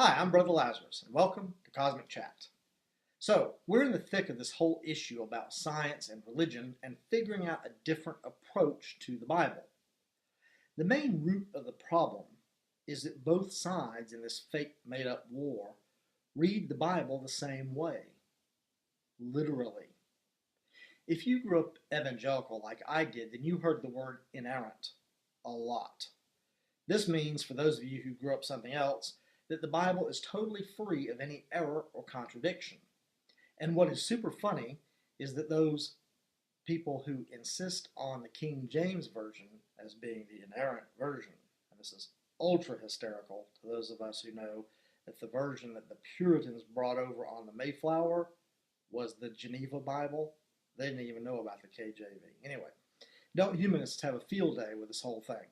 Hi, I'm Brother Lazarus, and welcome to Cosmic Chat. So, we're in the thick of this whole issue about science and religion and figuring out a different approach to the Bible. The main root of the problem is that both sides in this fake made up war read the Bible the same way, literally. If you grew up evangelical like I did, then you heard the word inerrant a lot. This means, for those of you who grew up something else, that the Bible is totally free of any error or contradiction. And what is super funny is that those people who insist on the King James Version as being the inerrant version, and this is ultra hysterical to those of us who know that the version that the Puritans brought over on the Mayflower was the Geneva Bible. They didn't even know about the KJV. Anyway, don't humanists have a field day with this whole thing?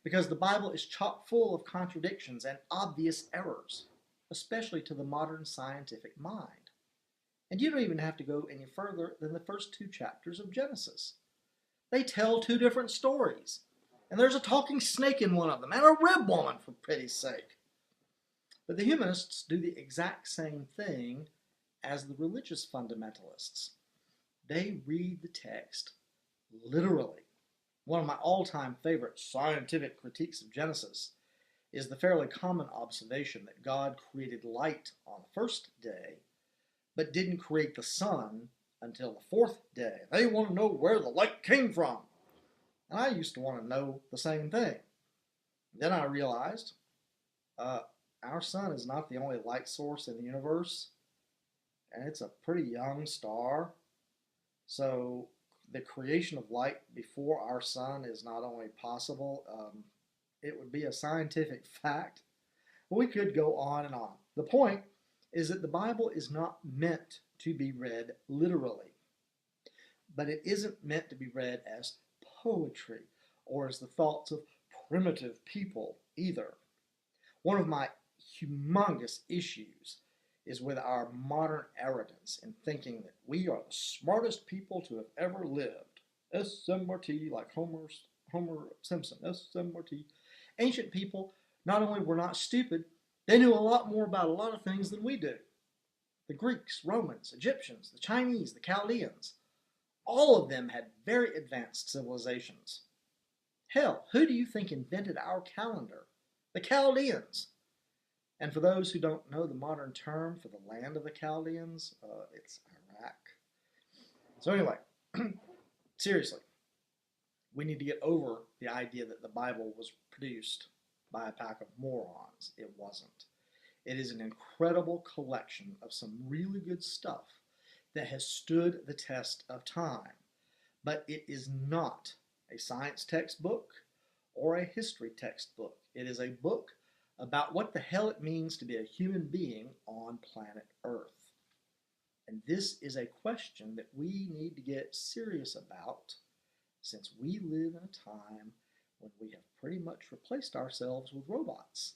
Because the Bible is chock full of contradictions and obvious errors, especially to the modern scientific mind. And you don't even have to go any further than the first two chapters of Genesis. They tell two different stories, and there's a talking snake in one of them, and a rib woman, for pity's sake. But the humanists do the exact same thing as the religious fundamentalists. They read the text literally. One of my all-time favorite scientific critiques of Genesis is the fairly common observation that God created light on the first day, but didn't create the sun until the fourth day. They want to know where the light came from. And I used to want to know the same thing. Then I realized our sun is not the only light source in the universe, and it's a pretty young star. So the creation of light before our sun is not only possible, it would be a scientific fact. We could go on and on. The point is that the Bible is not meant to be read literally, but it isn't meant to be read as poetry or as the thoughts of primitive people either. One of my humongous issues is with our modern arrogance in thinking that we are the smartest people to have ever lived. SMRT, like Homer Simpson, SMRT. Ancient people not only were not stupid, they knew a lot more about a lot of things than we do. The Greeks, Romans, Egyptians, the Chinese, the Chaldeans, all of them had very advanced civilizations. Hell, who do you think invented our calendar? The Chaldeans. And for those who don't know the modern term for the land of the Chaldeans, it's Iraq. So anyway, seriously, we need to get over the idea that the Bible was produced by a pack of morons. It wasn't. It is an incredible collection of some really good stuff that has stood the test of time. But it is not a science textbook or a history textbook. It is a book about what the hell it means to be a human being on planet Earth. And this is a question that we need to get serious about, since we live in a time when we have pretty much replaced ourselves with robots.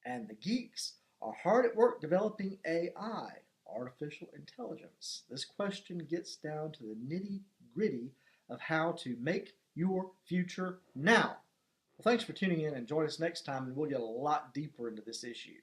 And the geeks are hard at work developing AI, artificial intelligence. This question gets down to the nitty-gritty of how to make your future now. Well, thanks for tuning in, and join us next time, and we'll get a lot deeper into this issue.